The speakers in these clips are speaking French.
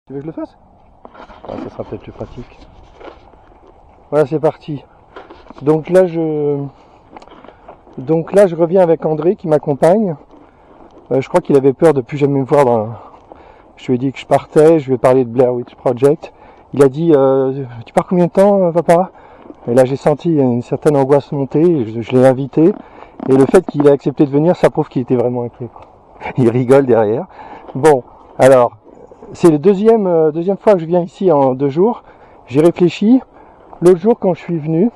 Tu veux que je le fasse? Ah, ça sera peut-être plus pratique. Voilà, c'est parti. Donc là, je reviens avec André qui m'accompagne. Je crois qu'il avait peur de plus jamais me voir. Je lui ai dit que je partais, je lui ai parlé de Blair Witch Project. Il a dit tu pars combien de temps, papa? Et là, j'ai senti une certaine angoisse monter. Je l'ai invité. Et le fait qu'il ait accepté de venir, ça prouve qu'il était vraiment inquiet, quoi. Il rigole derrière. Bon, alors, c'est la deuxième fois que je viens ici en 2 jours. J'ai réfléchi. L'autre jour, quand je suis venu,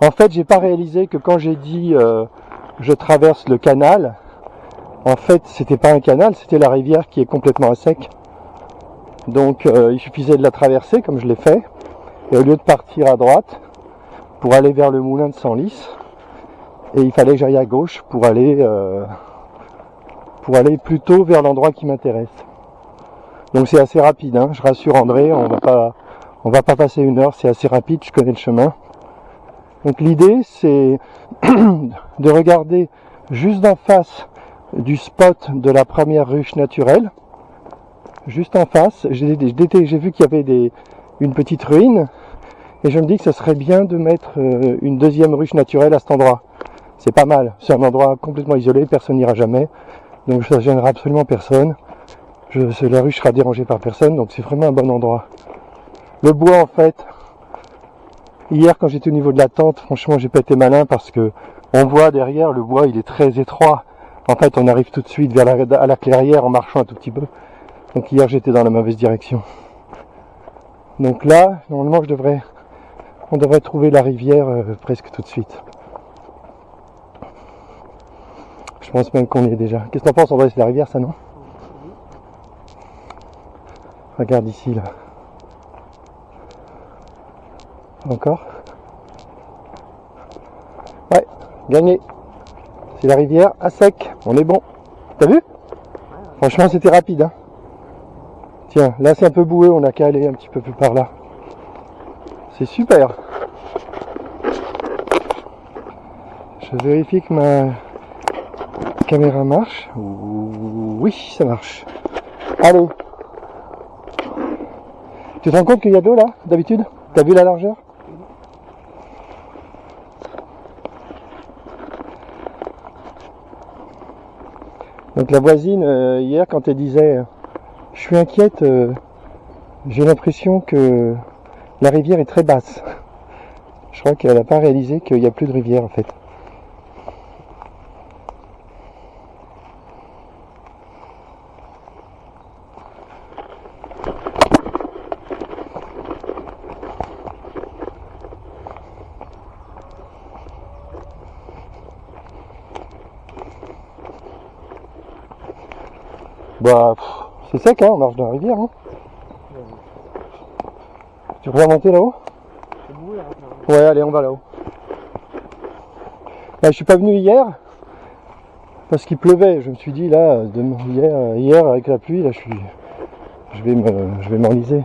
en fait, j'ai pas réalisé que quand j'ai dit je traverse le canal, en fait, c'était pas un canal, c'était la rivière qui est complètement à sec. Donc, il suffisait de la traverser, comme je l'ai fait. Et au lieu de partir à droite, pour aller vers le moulin de Senlis, et il fallait que j'aille à gauche pour aller plutôt vers l'endroit qui m'intéresse. Donc c'est assez rapide, hein. Je rassure André, on va pas passer 1 heure, c'est assez rapide, je connais le chemin. Donc l'idée c'est de regarder juste d'en face du spot de la première ruche naturelle, juste en face. J'ai vu qu'il y avait une petite ruine, et je me dis que ça serait bien de mettre une deuxième ruche naturelle à cet endroit. C'est pas mal, c'est un endroit complètement isolé, personne n'ira jamais, donc ça ne gênera absolument personne. La ruche sera dérangée par personne, donc c'est vraiment un bon endroit. Le bois, en fait, hier quand j'étais au niveau de la tente, franchement j'ai pas été malin parce que on voit derrière le bois, il est très étroit. En fait, on arrive tout de suite à la clairière en marchant un tout petit peu. Donc hier j'étais dans la mauvaise direction. Donc là, normalement on devrait trouver la rivière presque tout de suite. Je pense même qu'on y est déjà. Qu'est-ce que t'en penses, André? C'est la rivière, ça, non? Regarde ici, là. Encore? Ouais, gagné. C'est la rivière à sec. On est bon. T'as vu? Franchement, c'était rapide, hein. Tiens, là, c'est un peu boueux. On a qu'à aller un petit peu plus par là. C'est super. Je vérifie que ma caméra marche. Oui, ça marche. Allez. Tu te rends compte qu'il y a d'eau là, d'habitude? T'as vu la largeur? Donc la voisine, hier, quand elle disait je suis inquiète, j'ai l'impression que la rivière est très basse. Je crois qu'elle n'a pas réalisé qu'il n'y a plus de rivière en fait. Bah, c'est sec, hein, on marche dans la rivière. Hein. Tu veux monter là-haut? Ouais, allez, on va là-haut. Là, je suis pas venu hier parce qu'il pleuvait. Je me suis dit là, hier avec la pluie, là, je vais m'enliser.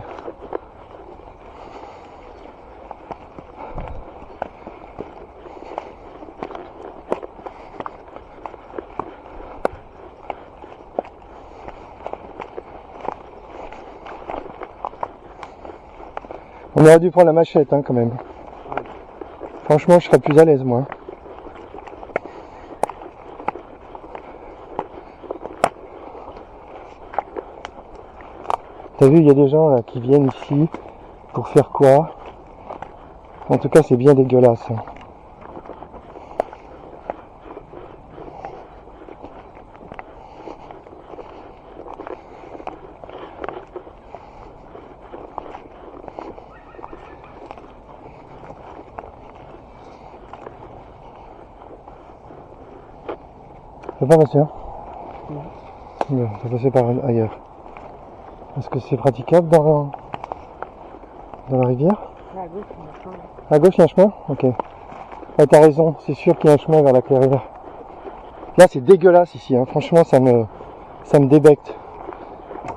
On aurait dû prendre la machette, hein, quand même. Franchement, je serais plus à l'aise, moi. T'as vu, il y a des gens là qui viennent ici pour faire quoi? En tout cas, c'est bien dégueulasse. Hein. Ça va passer, hein? Non, ça va passer par ailleurs. Est-ce que c'est praticable dans la rivière? À gauche, il y a un chemin. À gauche, il y a un chemin? Ok. Ah, t'as raison, c'est sûr qu'il y a un chemin vers la clairière. Là, c'est dégueulasse ici, hein. Franchement, ça me débecte.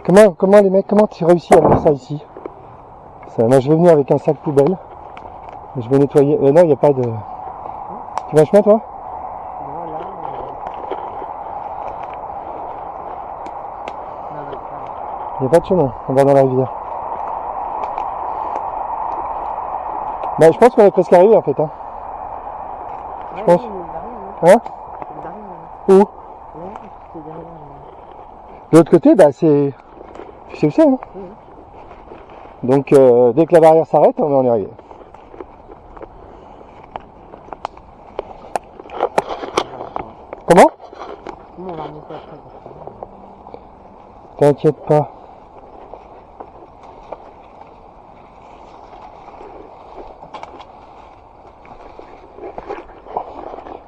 Comment les mecs, comment tu réussis à mettre ça ici? Moi, je vais venir avec un sac poubelle. Je vais nettoyer. Non, il n'y a pas de... Tu vas un chemin, toi? Non, là, Il n'y a pas de chemin, on va dans la rivière. Bah, je pense qu'on est presque arrivé en fait. Hein. Je pense. Hein? Où? De l'autre côté, bah c'est... Tu sais où c'est, hein? Donc dès que la barrière s'arrête, on est arrivé. Comment? T'inquiète pas.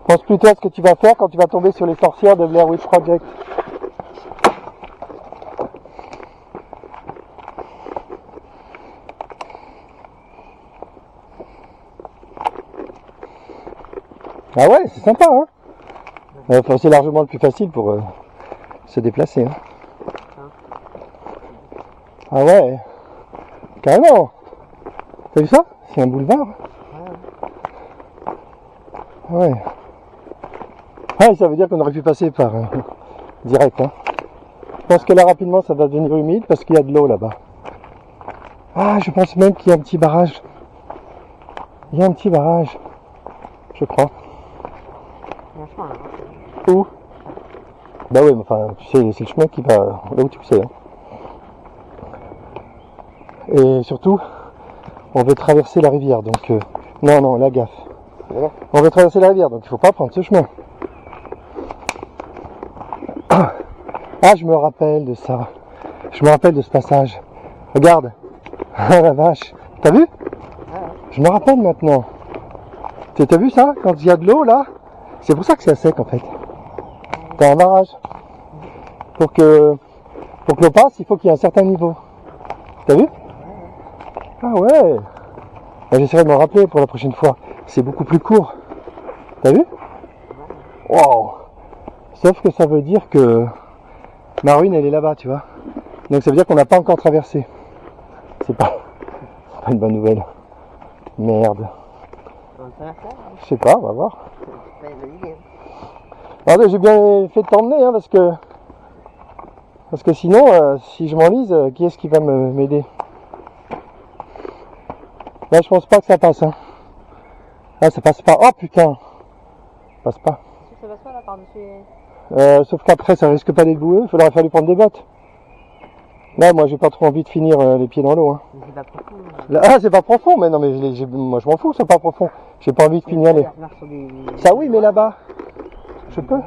Pense plutôt à ce que tu vas faire quand tu vas tomber sur les sorcières de Blair Witch Project. Ah ouais, c'est sympa, hein. Enfin, c'est largement le plus facile pour se déplacer. Hein. Ah ouais, carrément. T'as vu ça? C'est un boulevard. Ouais. Ouais, ça veut dire qu'on aurait pu passer par direct. Hein. Je pense que là rapidement ça va devenir humide parce qu'il y a de l'eau là-bas. Ah, je pense même qu'il y a un petit barrage. Il y a un petit barrage, je crois. Où? Bah oui, mais enfin, tu sais, c'est le chemin qui va là où tu sais. Hein. Et surtout, on veut traverser la rivière, donc non, la gaffe. Voilà. On veut traverser la rivière, donc il faut pas prendre ce chemin. Ah, je me rappelle de ça. Je me rappelle de ce passage. Regarde. Ah la vache. T'as vu? Je me rappelle maintenant. T'as vu ça? Quand il y a de l'eau là, c'est pour ça que c'est à sec en fait. T'as un barrage. Pour que l'eau passe, il faut qu'il y ait un certain niveau. T'as vu? Ah ouais. J'essaierai de m'en rappeler pour la prochaine fois. C'est beaucoup plus court. T'as vu? Wow. Sauf que ça veut dire que ma ruine elle est là-bas, tu vois. Donc ça veut dire qu'on n'a pas encore traversé. C'est pas une bonne nouvelle. Merde. Je sais pas, on va voir. Alors, j'ai bien fait de t'emmener, hein, parce que sinon, si je m'enlise, qui est-ce qui va m'aider? Là, je pense pas que ça passe. Hein. Là, ça passe pas. Oh putain, ça passe pas. Ça passe pas là par-dessus. Sauf qu'après, ça risque pas d'être boueux. Il faudra falloir prendre des bottes. Là, moi, j'ai pas trop envie de finir les pieds dans l'eau. Hein. C'est pas profond. Là, ah, c'est pas profond, mais non, mais moi, je m'en fous, c'est pas profond. J'ai pas envie de finir les. Ça, oui, mais là-bas, je peux.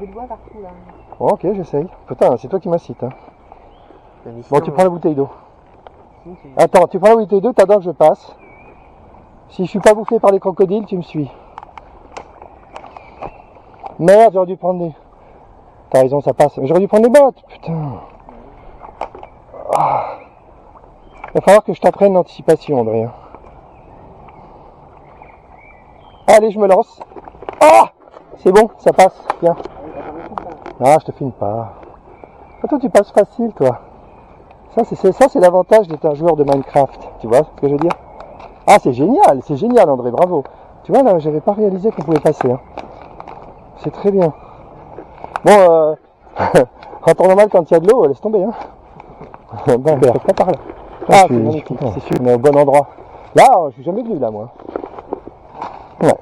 Oh, ok, j'essaye. Putain, c'est toi qui m'incites. Hein. Bon, tu prends la bouteille d'eau. Attends, tu prends la bouteille d'eau, t'attends que je passe. Si je suis pas bouffé par les crocodiles, tu me suis. Merde, j'aurais dû prendre les... T'as raison, ça passe. J'aurais dû prendre les bottes, putain. Ah. Il va falloir que je t'apprenne l'anticipation, André. Allez, je me lance. Ah, c'est bon, ça passe. Viens. Ah, je te filme pas. Toi, tu passes facile, toi. Ça, c'est l'avantage d'être un joueur de Minecraft. Tu vois ce que je veux dire? Ah, c'est génial, André, bravo. Tu vois, là, j'avais pas réalisé qu'on pouvait passer. Hein. C'est très bien. Bon, en temps normal, quand il y a de l'eau, laisse tomber. Hein. Ben, pas par là. Ah, c'est magnifique, c'est sûr, on est au bon endroit. Là, je suis jamais venu, là, moi. Ouais.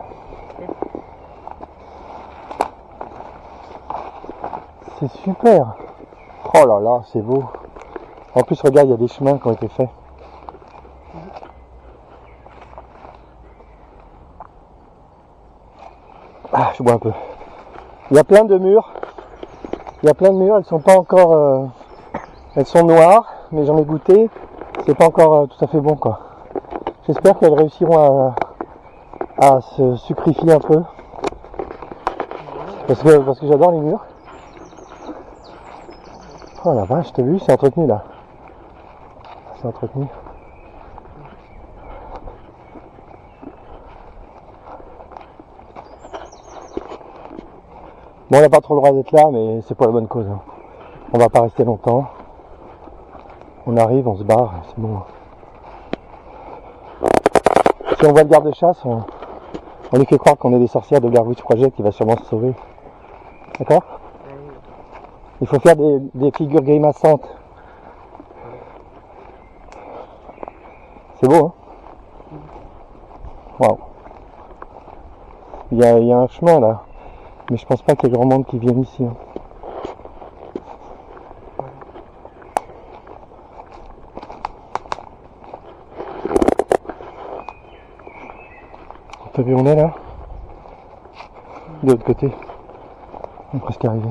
C'est super. Oh là là, c'est beau. En plus, regarde, il y a des chemins qui ont été faits. Ah, je bois un peu. Il y a plein de murs. Elles sont pas encore... elles sont noires, mais j'en ai goûté. C'est pas encore tout à fait bon, quoi. J'espère qu'elles réussiront à se sucrifier un peu. Parce que j'adore les murs. Oh la vache, t'as vu, c'est entretenu là. C'est entretenu. Bon, on n'a pas trop le droit d'être là, mais c'est pour la bonne cause. Hein. On va pas rester longtemps. On arrive, on se barre, c'est bon. Si on voit le garde-chasse, on lui fait croire qu'on est des sorcières de Blair Witch Project, il va sûrement se sauver. D'accord? Il faut faire des figures grimaçantes. C'est beau, hein? Waouh. Il y a un chemin là, mais je pense pas qu'il y ait grand monde qui vienne ici. Hein. T'as vu où on est là? De l'autre côté. On est presque arrivé.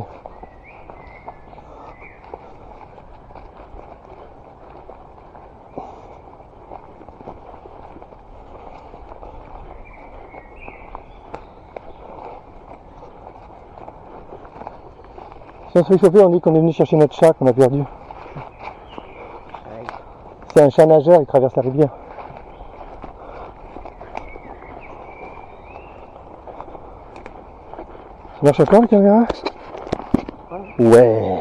Si on se fait chauffer, on dit qu'on est venu chercher notre chat qu'on a perdu. C'est un chat nageur, il traverse la rivière. Ça marche encore le caméra? Ouais.